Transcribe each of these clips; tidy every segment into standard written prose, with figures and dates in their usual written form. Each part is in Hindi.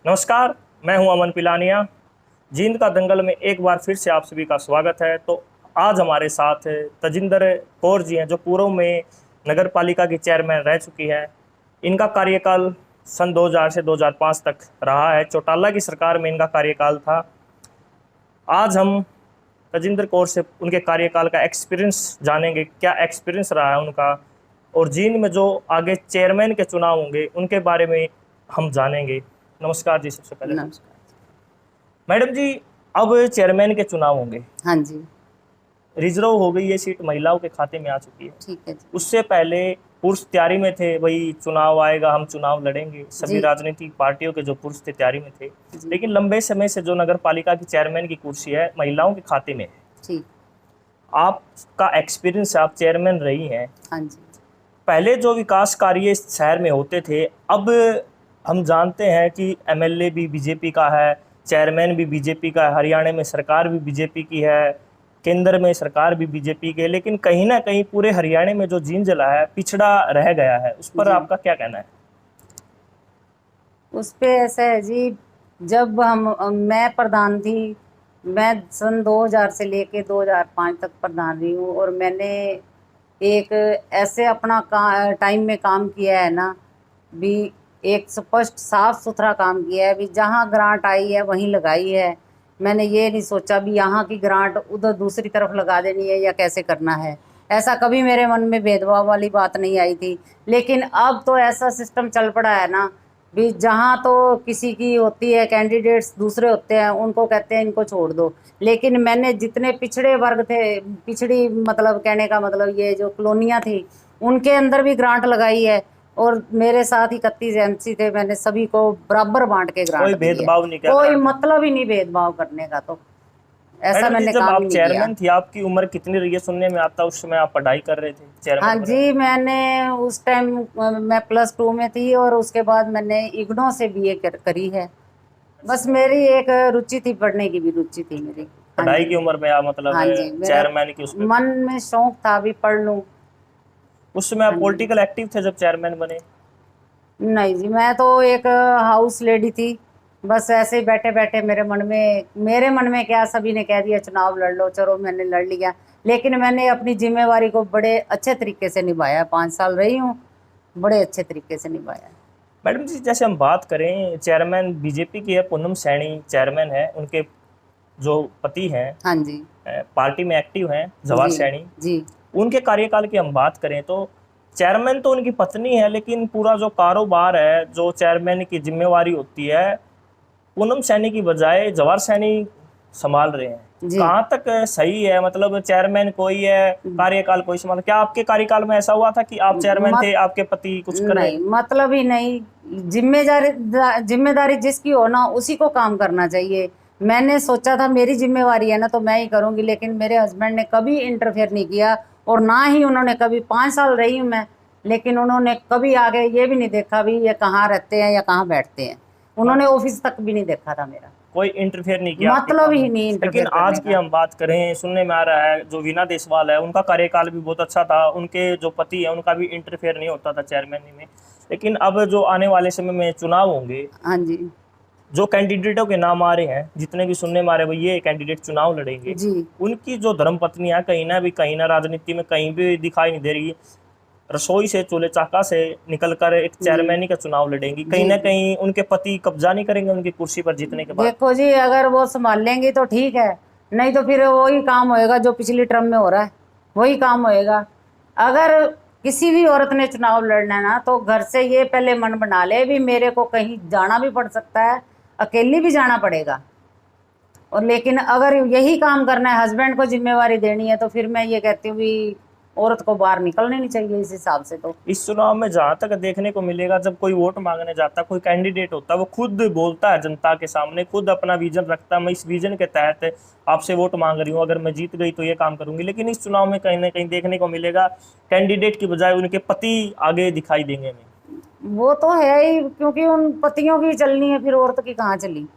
नमस्कार, मैं हूं अमन पिलानिया। जींद का दंगल में एक बार फिर से आप सभी का स्वागत है। तो आज हमारे साथ तजिंदर कौर जी हैं, जो पूर्व में नगर पालिका की चेयरमैन रह चुकी हैं। इनका कार्यकाल सन 2000 से 2005 तक रहा है। चौटाला की सरकार में इनका कार्यकाल था। आज हम तजिंदर कौर से उनके कार्यकाल का एक्सपीरियंस जानेंगे, क्या एक्सपीरियंस रहा है उनका, और जींद में जो आगे चेयरमैन के चुनाव होंगे उनके बारे में हम जानेंगे। नमस्कार जी, सबसे पहले तो। नमस्कार। मैडम जी, अब चेयरमैन के चुनाव होंगे। हाँ जी। रिजर्व हो गई, ये सीट महिलाओं के खाते में आ चुकी है। ठीक है जी। उससे पहले पुरुष तैयारी में थे, वही चुनाव आएगा, हम चुनाव लड़ेंगे। सभी जी राजनीतिक पार्टियों के जो पुरुष थे तैयारी में थे। जी। लेकिन लंबे समय से जो नगर पालिका की चेयरमैन की कुर्सी है महिलाओं के खाते में है। ठीक। आपका एक्सपीरियंस है, आप चेयरमैन रही हैं। हाँ जी। पहले जो विकास कार्य इस शहर में होते थे, अब हम जानते हैं कि एमएलए भी बीजेपी का है, चेयरमैन भी बीजेपी का है, हरियाणा में सरकार भी बीजेपी की है, केंद्र में सरकार भी बीजेपी की है। लेकिन कहीं ना कहीं पूरे हरियाणा में जो जींद जला है पिछड़ा रह गया है, उस पर जी आपका क्या कहना है? उस पे ऐसा है जी, जब मैं प्रधान थी। मैं सन 2000 से लेके 2005 तक प्रधान रही हूँ, और मैंने एक ऐसे अपना टाइम में काम किया है ना, भी एक स्पष्ट साफ सुथरा काम किया है। भी जहाँ ग्रांट आई है वहीं लगाई है। मैंने ये नहीं सोचा भी यहाँ की ग्रांट उधर दूसरी तरफ लगा देनी है या कैसे करना है। ऐसा कभी मेरे मन में भेदभाव वाली बात नहीं आई थी। लेकिन अब तो ऐसा सिस्टम चल पड़ा है ना, भी जहाँ तो किसी की होती है, कैंडिडेट्स दूसरे होते हैं, उनको कहते हैं इनको छोड़ दो। लेकिन मैंने जितने पिछड़े वर्ग थे, पिछड़ी मतलब कहने का मतलब ये जो कॉलोनियाँ थी, उनके अंदर भी ग्रांट लगाई है। और मेरे साथ 31 एमसी थे, मैंने सभी को बराबर बांट के कोई ग्रांट दी है। भेदभाव नहीं किया कोई ग्रांट में? मतलब ही नहीं भेदभाव करने का, तो ऐसा मैडम जी, मैंने जब काम आप ही नहीं किया। चेयरमैन थी, आपकी उम्र कितनी रही है? सुनने में आता उस समय आप पढ़ाई कर रहे थे हाँ चेयरमैन बने हुए। जी, मैंने उस टाइम मैं +2 में थी, और उसके बाद मैंने इग्नो से बीए करी है। बस मेरी एक रुचि थी, पढ़ने की भी रुचि थी मेरी। हाँ पढ़ाई जी। की उम्र में आप मतलब हाँ जी, मेरा चेयरमैन की उसमें? मन में शौक था भी पढ़ लूँ। उस समय हाँ आप जी। पॉलिटिकल एक्टिव थे जब चेयरमैन बने? नहीं जी, मैं तो एक हाउस लेडी थी। बस ऐसे ही बैठे बैठे मेरे मन में क्या, सभी ने कह दिया चुनाव लड़ लो, चलो मैंने लड़ लिया। लेकिन मैंने अपनी जिम्मेवारी को बड़े अच्छे तरीके से निभाया। 5 साल रही हूँ, बड़े अच्छे तरीके से निभाया। मैडम जी, जैसे हम बात करें, चेयरमैन बीजेपी की है, पूनम सैनी चेयरमैन है। उनके जो पति हैं हाँ जी। पार्टी में एक्टिव हैं, जवाहर जी सैनी। जी। उनके कार्यकाल की हम बात करें तो चेयरमैन तो उनकी पत्नी है, लेकिन पूरा जो कारोबार है, जो चेयरमैन की जिम्मेवारी होती है, पूनम सैनी की बजाय जवाहर सैनी संभाल रहे हैं। जी। कहाँ तक सही है? मतलब चेयरमैन कोई है, कार्यकाल कोई संभाल। क्या आपके कार्यकाल में ऐसा हुआ था कि आप चेयरमैन मत थे, आपके पति कुछ कर रहे नहीं, थे? मतलब ही नहीं। जिम्मेदारी जिम्मेदारी जिसकी हो ना, उसी को काम करना चाहिए। मैंने सोचा था मेरी जिम्मेवारी है ना, तो मैं ही करूंगी। लेकिन मेरे हस्बैंड ने कभी इंटरफेयर नहीं किया, और ना ही उन्होंने कभी। 5 साल रही हूँ मैं, लेकिन उन्होंने कभी आगे ये भी नहीं देखा भी ये कहाँ रहते हैं या कहाँ बैठते हैं। उन्होंने ऑफिस तक भी नहीं देखा था मेरा। कोई इंटरफेयर नहीं किया आपके मतलब काम ही में। नहीं लेकिन इंटरफेयर आज करने की का। हम बात करें, सुनने में आ रहा है जो वीना देसवाल है, उनका कार्यकाल भी बहुत अच्छा था। उनके जो पति है, उनका भी इंटरफेयर नहीं होता था चेयरमैन में। लेकिन अब जो आने वाले समय में चुनाव होंगे, हाँ जी। जो कैंडिडेटों के नाम आ रहे हैं, जितने भी सुनने में आ रहे हैं, ये कैंडिडेट चुनाव लड़ेंगे। जी उनकी जो धर्मपत्नी है, कहीं ना राजनीति में कहीं भी दिखाई नहीं दे रही। रसोई से, चूल्हे चाका से निकलकर एक जी। चेयरमैनी का चुनाव लड़ेंगी। कहीं जी ना जी। कहीं उनके पति कब्जा नहीं करेंगे उनकी कुर्सी पर जीतने के बाद? देखो जी, अगर वो संभाल लेंगी तो ठीक है, नहीं तो फिर वही काम होएगा जो पिछली टर्म में हो रहा है, वही काम होएगा। अगर किसी भी औरत ने चुनाव लड़ना है ना, तो घर से ये पहले मन बना ले भी मेरे को कहीं जाना भी पड़ सकता है, अकेली भी जाना पड़ेगा। और लेकिन अगर यही काम करना है, हस्बैंड को जिम्मेवारी देनी है, तो फिर मैं ये कहती हूँ भी औरत को बाहर निकलने नहीं चाहिए इस हिसाब से। तो इस चुनाव में जहां तक देखने को मिलेगा, जब कोई वोट मांगने जाता, कोई कैंडिडेट होता है, वो खुद बोलता है जनता के सामने, खुद अपना विजन रखता है, मैं इस विजन के तहत आपसे वोट मांग रही हूँ, अगर मैं जीत गई तो ये काम करूंगी। लेकिन इस चुनाव में कहीं ना कहीं देखने को मिलेगा कैंडिडेट की बजाय उनके पति आगे दिखाई देंगे हमें। वो तो है ही, क्योंकि उन पतियों की चलनी है, फिर औरत की कहाँ चली।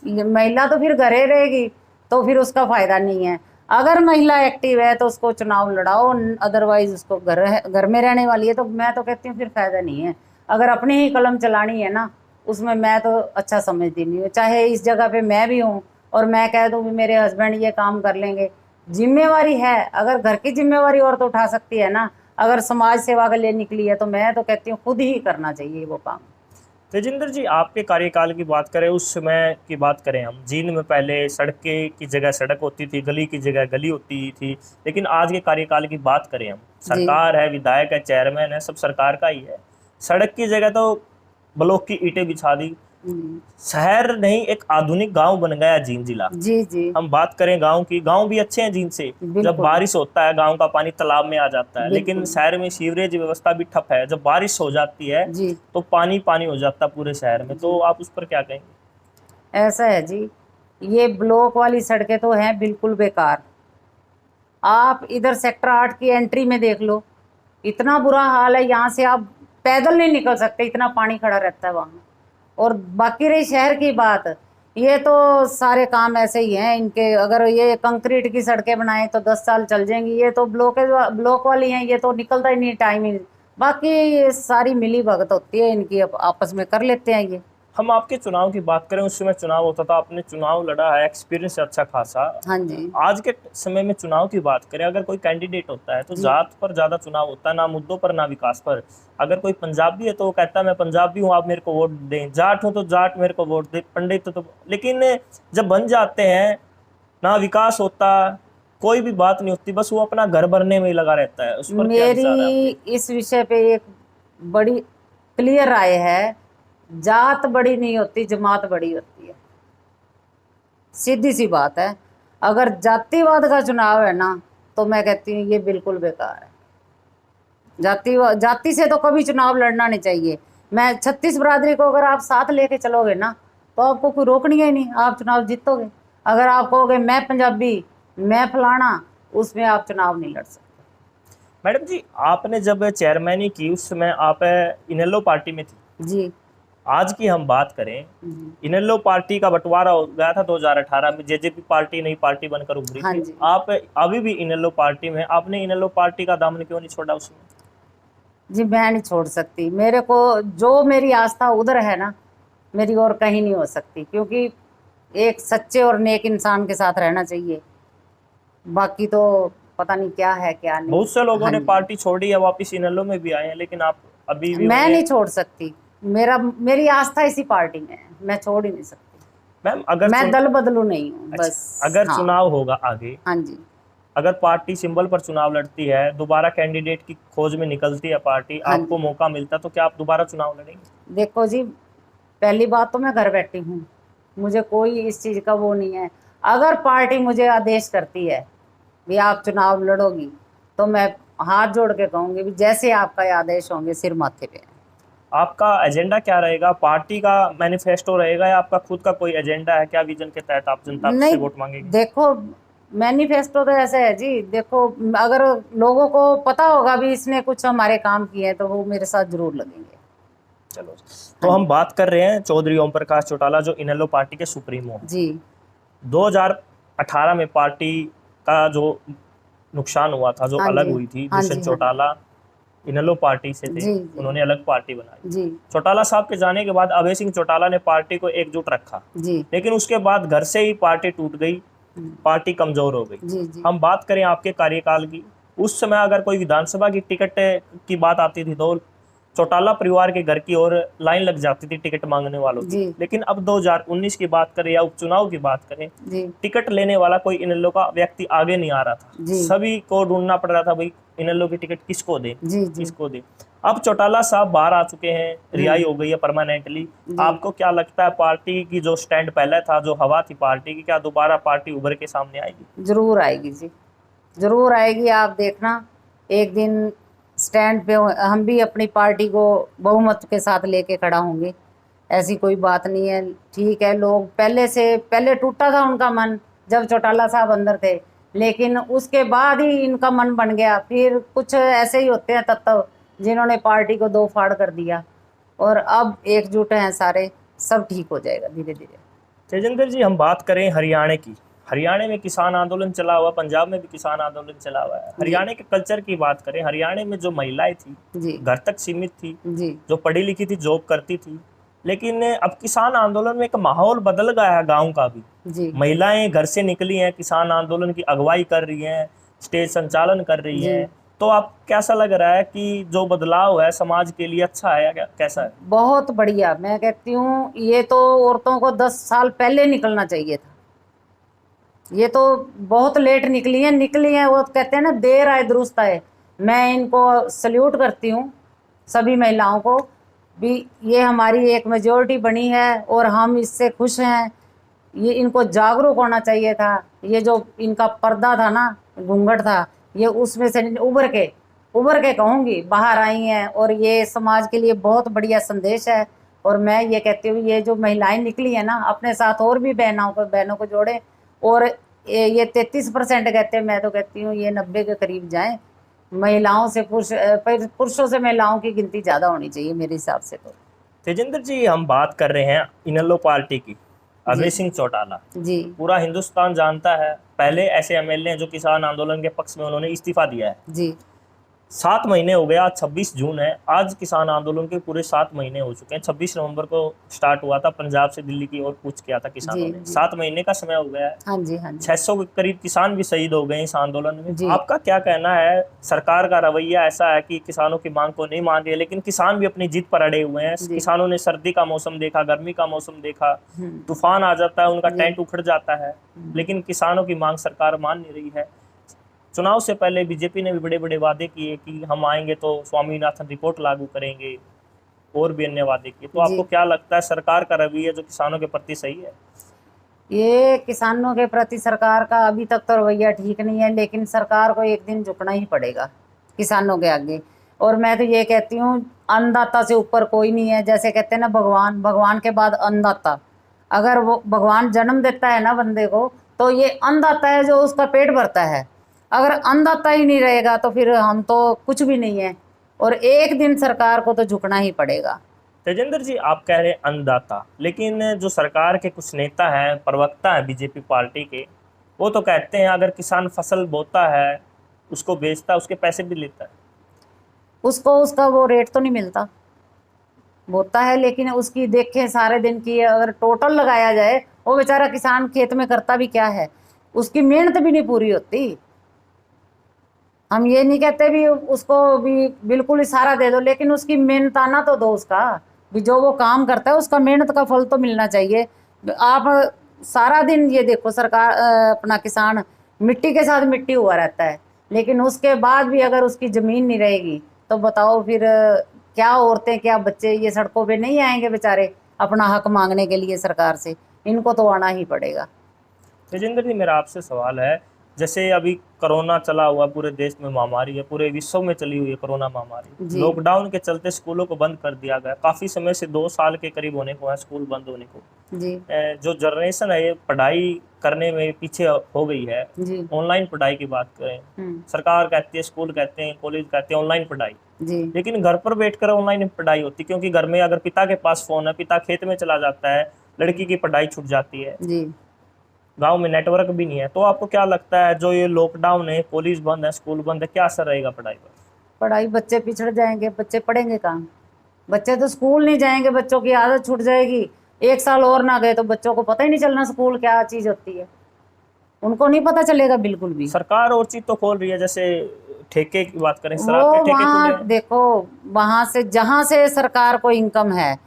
ये महिला तो फिर घरे रहेगी, तो फिर उसका फायदा नहीं है। अगर महिला एक्टिव है तो उसको चुनाव लड़ाओ, अदरवाइज उसको घर में रहने वाली है तो मैं तो कहती हूँ फिर फायदा नहीं है। अगर अपनी ही कलम चलानी है ना, उसमें मैं तो अच्छा समझती नहीं हूँ। चाहे इस जगह पे मैं भी हूँ और मैं कह दूँ कि मेरे हस्बैंड ये काम कर लेंगे, जिम्मेवारी है, अगर घर की जिम्मेवारी और तो उठा सकती है ना, अगर समाज सेवा के लिए निकली है तो मैं तो कहती हूँ खुद ही करना चाहिए वो काम। तेजिंदर जी, आपके कार्यकाल की बात करें, उस समय की बात करें हम, जींद में पहले सड़कें की जगह सड़क होती थी, गली की जगह गली होती थी, लेकिन आज के कार्यकाल की बात करें हम, जी सरकार है, विधायक है, चेयरमैन है, सब सरकार का ही है। सड़क की जगह तो ब्लॉक की ईंटें बिछा दी। जी शहर नहीं, एक आधुनिक गांव बन गया जींद जिला। जी जी हम बात करें गांव की, गांव भी अच्छे हैं जींद से। जब बिल्कुल बारिश होता है गांव का पानी तालाब में आ जाता है, लेकिन बिल्कुल शहर में सीवरेज व्यवस्था भी ठप है। जब बारिश हो जाती है जी तो पानी पानी हो जाता है पूरे शहर में। तो जी। आप उस पर क्या कहेंगे? ऐसा है जी, ये ब्लॉक वाली सड़कें तो हैं बिल्कुल बेकार। आप इधर सेक्टर 8 की एंट्री में देख लो, इतना बुरा हाल है, यहाँ से आप पैदल नहीं निकल सकते, इतना पानी खड़ा रहता है वहाँ। और बाकी रही शहर की बात, ये तो सारे काम ऐसे ही हैं इनके। अगर ये कंक्रीट की सड़कें बनाएं तो 10 साल चल जाएंगी, ये तो ब्लॉक वाली हैं, ये तो निकलता ही नहीं टाइम ही। बाकी ये सारी मिली भगत होती है इनकी, आपस में कर लेते हैं ये। हम आपके चुनाव की बात करें, उस समय चुनाव होता था, आपने चुनाव लड़ा है, एक्सपीरियंस है अच्छा खासा। हाँ जी आज के समय में चुनाव की बात करें, अगर कोई कैंडिडेट होता है तो जी जात पर ज्यादा चुनाव होता है, ना मुद्दों पर ना विकास पर। अगर कोई पंजाबी है तो वो कहता है मैं पंजाबी हूँ, आप मेरे को वोट दें। जाट हूँ तो जाट मेरे को वोट दे, पंडित तो लेकिन जब बन जाते हैं, ना विकास होता, कोई भी बात नहीं होती, बस वो अपना घर भरने में ही लगा रहता है। उस पर क्या विचार है मेरी आपके? इस विषय पे एक बड़ी क्लियर राय है, जात बड़ी नहीं होती, जमात बड़ी होती है। सीधी सी बात है। अगर जातिवाद का चुनाव है ना, तो मैं कहती हूँ ये बिल्कुल बेकार है। जाति से तो कभी चुनाव लड़ना नहीं चाहिए। मैं 36 बरादरी को अगर आप साथ लेके चलोगे ना, तो आपको कोई रोकनी ही नहीं, आप चुनाव जीतोगे। अगर आप कहोगे मैं पंजाबी, मैं फलाना, उसमें आप चुनाव नहीं लड़ सकते। मैडम जी, आपने जब चेयरमैनी की उस समय आप इनेलो पार्टी में थी। जी आज की हम बात करें, जी इनेलो पार्टी का बंटवारा हो गया था 2018 में, जेजेपी पार्टी नई पार्टी बनकर उभरी हाँ थी। जी आप अभी भी इनेलो पार्टी में, आपने इनेलो पार्टी का दामन क्यों नहीं छोड़ा उसमें? जी, मैं नहीं छोड़ सकती। मेरे को जो मेरी आस्था उधर है ना, मेरी और कहीं नहीं हो सकती, क्योंकि एक सच्चे और नेक इंसान के साथ रहना चाहिए। बाकी तो पता नहीं क्या है क्या नहीं। बहुत से लोगों हाँ ने जी, पार्टी छोड़ी है, वापस इनेलो में भी आए हैं, लेकिन आप अभी भी मैं उन्हें। नहीं छोड़ सकती। मेरी आस्था इसी पार्टी में है, मैं छोड़ ही नहीं सकती। मैम, अगर मैं दल बदलू नहीं हूँ अच्छा, बस। अगर हाँ चुनाव होगा आगे, हाँ जी अगर पार्टी सिंबल पर चुनाव लड़ती है, दोबारा कैंडिडेट की खोज में निकलती है पार्टी, हाँ आपको जी। मौका मिलता तो क्या आप दोबारा चुनाव लड़ेंगे? देखो जी, पहली बात तो मैं घर बैठी हूँ, मुझे कोई इस चीज़ का वो नहीं है। अगर पार्टी मुझे आदेश करती है भी आप चुनाव लड़ोगी, तो मैं हाथ जोड़ के कहूंगी भी जैसे आपका आदेश होंगे, सिर माथे पे। आपका एजेंडा क्या रहेगा? पार्टी का मैनिफेस्टो रहेगा या आपका खुद का कोई एजेंडा है? क्या विजन के तहत आप जनता से नहीं, वोट मांगेंगे? देखो, मैनिफेस्टो तो ऐसे है जी, देखो, अगर लोगों को पता होगा भी इसने कुछ हमारे काम किए हैं, तो वो मेरे साथ जरूर लगेंगे। चलो, तो हाँ हम जी बात कर रहे हैं चौधरी ओम प्रकाश चौटाला, जो इनेलो पार्टी के सुप्रीमो हैं। जी 2018 में पार्टी का जो नुकसान हुआ था, जो हाँ अलग जी हुई थी, हाँ दुष्यंत जी हाँ चौटाला इनेलो पार्टी से थे, जी जी उन्होंने अलग पार्टी बनाई। जी चौटाला साहब के जाने के बाद अभय सिंह चौटाला ने पार्टी को एकजुट रखा, जी लेकिन उसके बाद घर से ही पार्टी टूट गई, पार्टी कमजोर हो गई। जी जी हम बात करें आपके कार्यकाल की, उस समय अगर कोई विधानसभा की टिकट की बात आती थी तो चौटाला परिवार के घर की ओर लाइन लग जाती थी टिकट मांगने वालों की। जी लेकिन अब 2019 की बात करें या उपचुनाव की बात करें, जी टिकट लेने वाला कोई इनेलो का व्यक्ति आगे नहीं आ रहा था। जी सभी को ढूंढना पड़ रहा था, भाई इनेलो की टिकट किसको दे, जी जी किसको दे। अब चौटाला साहब बाहर आ चुके हैं, रिहाई हो गई है परमानेंटली। जी। आपको क्या लगता है, पार्टी की जो स्टैंड पहले था, जो हवा थी पार्टी की, क्या दोबारा पार्टी उभर के सामने आएगी? जरूर आएगी जी, जरूर आएगी। आप देखना, एक दिन स्टैंड पे हम भी अपनी पार्टी को बहुमत के साथ लेके खड़ा होंगे। ऐसी कोई बात नहीं है। ठीक है, लोग पहले टूटा था उनका मन जब चौटाला साहब अंदर थे, लेकिन उसके बाद ही इनका मन बन गया। फिर कुछ ऐसे ही होते हैं तत्व जिन्होंने पार्टी को दो फाड़ कर दिया, और अब एकजुट हैं सारे, सब ठीक हो जाएगा धीरे धीरे। तेजेंद्र जी, हम बात करें हरियाणा की, हरियाणा में किसान आंदोलन चला हुआ, पंजाब में भी किसान आंदोलन चला हुआ है। हरियाणा के कल्चर की बात करें, हरियाणा में जो महिलाएं थी जी घर तक सीमित थी, जी जो पढ़ी लिखी थी, जॉब करती थी, लेकिन अब किसान आंदोलन में एक माहौल बदल गया है, गांव का भी। जी महिलाएं घर से निकली हैं, किसान आंदोलन की अगुवाई कर रही हैं, स्टेज संचालन कर रही जी हैं। तो आप कैसा लग रहा है कि जो बदलाव है समाज के लिए अच्छा है या कैसा है? बहुत बढ़िया। मैं कहती हूँ ये तो औरतों को 10 साल पहले निकलना चाहिए था। ये तो बहुत लेट निकली हैं। वो कहते हैं ना, देर आए दुरुस्त आए। मैं इनको सल्यूट करती हूँ, सभी महिलाओं को भी। ये हमारी एक मेजोरिटी बनी है और हम इससे खुश हैं। ये इनको जागरूक होना चाहिए था। ये जो इनका पर्दा था ना, घूंघट था, ये उसमें से उभर के कहूँगी बाहर आई हैं। और ये समाज के लिए बहुत बढ़िया संदेश है। और मैं ये कहती हूँ, ये जो महिलाएं निकली है ना, अपने साथ और भी बहनों को जोड़े। और ये 33% कहते हैं, मैं तो कहती हूँ ये 90 के करीब जाएं। महिलाओं से पुरुषों से महिलाओं की गिनती ज़्यादा होनी चाहिए मेरे हिसाब से। तो तेजेंद्र जी, हम बात कर रहे हैं इनेलो पार्टी की, अभय जी सिंह चौटाला। जी पूरा हिंदुस्तान जानता है, पहले ऐसे एमएलए हैं जो किसान आंदोलन के पक्ष में उन्होंने इस्तीफा दिया है। जी 7 महीने हो गए, आज 26 जून है। आज किसान आंदोलन के पूरे 7 महीने हो चुके हैं। 26 नवंबर को स्टार्ट हुआ था, पंजाब से दिल्ली की ओर कूच किया था किसानों जी ने। जी 7 महीने का समय हो गया है। हाँ जी हाँ जी 600 के करीब किसान भी शहीद हो गए इस आंदोलन में। जी आपका क्या कहना है? सरकार का रवैया ऐसा है कि किसानों की मांग को नहीं मान रही है, लेकिन किसान भी अपनी जिद पर अड़े हुए हैं। जी किसानों ने सर्दी का मौसम देखा, गर्मी का मौसम देखा, हम्म, तूफान आ जाता है, उनका जी टेंट उखड़ जाता है, लेकिन किसानों की मांग सरकार मान नहीं रही है। चुनाव से पहले बीजेपी ने भी बड़े बड़े वादे किए कि हम आएंगे तो स्वामीनाथन रिपोर्ट लागू करेंगे, और भी अन्य वादे किए। तो आपको जी। क्या लगता है, सरकार का रवैया जो किसानों के प्रति सही है? ये किसानों के प्रति सरकार का अभी तक तो रवैया ठीक नहीं है, लेकिन सरकार को एक दिन झुकना ही पड़ेगा किसानों के आगे। और मैं तो ये कहती हूँ, अन्नदाता से ऊपर कोई नहीं है। जैसे कहते हैं ना, भगवान के बाद अन्नदाता। अगर वो भगवान जन्म देता है ना बंदे को, तो ये अन्नदाता है जो उसका पेट भरता है। अगर अन्नदाता ही नहीं रहेगा तो फिर हम तो कुछ भी नहीं है। और एक दिन सरकार को तो झुकना ही पड़ेगा। तेजेंद्र जी, आप कह रहे हैं अन्नदाता, लेकिन जो सरकार के कुछ नेता हैं, प्रवक्ता हैं बीजेपी पार्टी के, वो तो कहते हैं अगर किसान फसल बोता है, उसको बेचता है, उसके पैसे भी लेता है। उसको उसका वो रेट तो नहीं मिलता। बोता है लेकिन उसकी देखें सारे दिन की अगर टोटल लगाया जाए, वो बेचारा किसान खेत में करता भी क्या है, उसकी मेहनत भी नहीं पूरी होती। हम ये नहीं कहते भी उसको भी बिल्कुल ही सारा दे दो, लेकिन उसकी मेहनत आना तो दो। उसका भी जो वो काम करता है उसका मेहनत का फल तो मिलना चाहिए। आप सारा दिन ये देखो, सरकार अपना किसान मिट्टी के साथ मिट्टी हुआ रहता है, लेकिन उसके बाद भी अगर उसकी ज़मीन नहीं रहेगी तो बताओ फिर क्या औरतें क्या बच्चे ये सड़कों पे नहीं आएंगे बेचारे अपना हक मांगने के लिए सरकार से? इनको तो आना ही पड़ेगा। तेजेंद्र जी, मेरा आपसे सवाल है, जैसे अभी कोरोना चला हुआ, पूरे देश में महामारी है, पूरे विश्व में चली हुई है कोरोना महामारी। जी लॉकडाउन के चलते स्कूलों को बंद कर दिया गया, काफी समय से 2 साल के करीब होने को है स्कूल बंद होने को। जी जो जनरेशन है ये पढ़ाई करने में पीछे हो गई है। जी ऑनलाइन पढ़ाई की बात करें, सरकार कहती है, स्कूल कहते हैं, कॉलेज कहते हैं ऑनलाइन पढ़ाई, जी लेकिन घर पर बैठकर ऑनलाइन पढ़ाई होती, क्योंकि घर में अगर पिता के पास फोन है, पिता खेत में चला जाता है, लड़की की पढ़ाई छूट जाती है, जी गांव में नेटवर्क भी नहीं है। तो आपको क्या लगता है, जो ये लॉकडाउन है, कॉलेज बंद है, स्कूल बंद है, क्या असर रहेगा पढ़ाई पर? पढ़ाई, बच्चे पिछड़ जाएंगे, बच्चे पढ़ेंगे कहाँ? बच्चे तो स्कूल नहीं जाएंगे, बच्चों की आदत छूट जाएगी। 1 साल और ना गए तो बच्चों को पता ही नहीं चलना स्कूल क्या चीज़ होती है। उनको नहीं पता चलेगा बिल्कुल भी। सरकार और चीज तो खोल रही है, जैसे ठेके की बात करें, शराब वो के ठेके खुले वहाँ हैं। देखो, वहाँ से जहाँ से सरकार को इनकम है,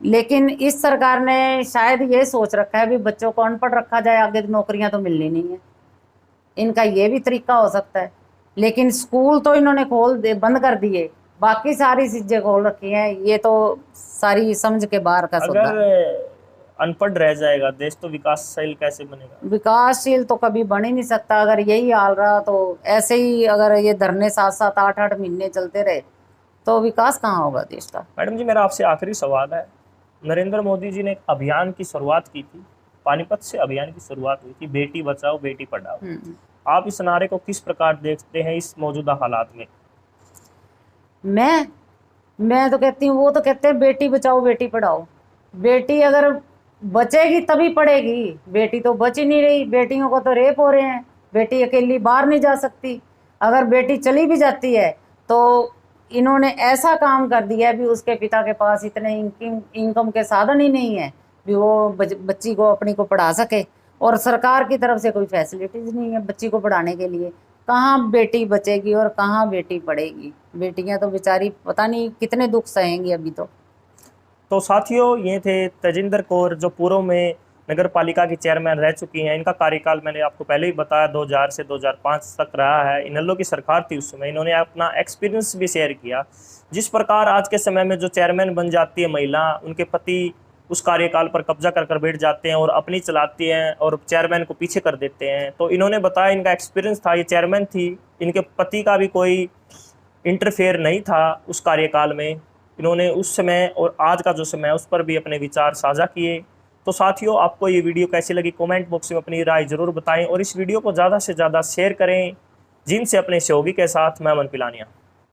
लेकिन इस सरकार ने शायद ये सोच रखा है भी बच्चों को अनपढ़ रखा जाए, आगे नौकरियां तो मिलनी नहीं है। इनका ये भी तरीका हो सकता है। लेकिन स्कूल तो इन्होंने बंद कर दिए, बाकी सारी चीजें खोल रखी हैं। ये तो सारी समझ के बाहर का सौदा अगर है। अनपढ़ रह जाएगा देश, तो विकासशील कैसे बनेगा? विकासशील तो कभी बन ही नहीं सकता अगर यही हाल रहा। तो ऐसे ही अगर ये धरने 7-7 8-8 महीने चलते रहे तो विकास कहाँ होगा देश का? मैडम जी, मेरा आपसे आखिरी सवाल है। नरेंद्र मोदी जी ने एक अभियान की शुरुआत की थी, पानीपत से अभियान की शुरुआत हुई थी, बेटी बचाओ बेटी पढ़ाओ। आप इस नारे को किस प्रकार देखते हैं इस मौजूदा हालात में? मैं तो कहती हूँ, वो तो कहते हैं बेटी बचाओ बेटी पढ़ाओ। बेटी अगर बचेगी तभी पढ़ेगी, बेटी तो बच ही नहीं रही। बेटियों को तो रेप हो रहे हैं, बेटी अकेली बाहर नहीं जा सकती। अगर बेटी चली भी जाती है तो इन्होंने ऐसा काम कर दिया है भी उसके पिता के पास इतने इनकम के साधन ही नहीं है भी वो बच्ची को अपनी को पढ़ा सके, और सरकार की तरफ से कोई फैसिलिटीज नहीं है बच्ची को पढ़ाने के लिए। कहाँ बेटी बचेगी और कहाँ बेटी पढ़ेगी? बेटियां तो बेचारी पता नहीं कितने दुख सहेंगी अभी तो साथियों, ये थे तजिंदर कौर जो पूर्व में नगर पालिका की चेयरमैन रह चुकी हैं। इनका कार्यकाल मैंने आपको पहले ही बताया 2000 से 2005 तक रहा है। इनेलो की सरकार थी उस समय। इन्होंने अपना एक्सपीरियंस भी शेयर किया। जिस प्रकार आज के समय में जो चेयरमैन बन जाती है महिला, उनके पति उस कार्यकाल पर कब्जा कर बैठ जाते हैं और अपनी चलाती हैं और चेयरमैन को पीछे कर देते हैं। तो इन्होंने बताया इनका एक्सपीरियंस था, ये चेयरमैन थी, इनके पति का भी कोई इंटरफेयर नहीं था उस कार्यकाल में। इन्होंने उस समय और आज का जो समय है उस पर भी अपने विचार साझा किए। तो साथियों, आपको ये वीडियो कैसी लगी कमेंट बॉक्स में अपनी राय जरूर बताएं और इस वीडियो को ज़्यादा से ज़्यादा शेयर करें। जिनसे अपने सहयोगी के साथ मैं अमन पिलानिया।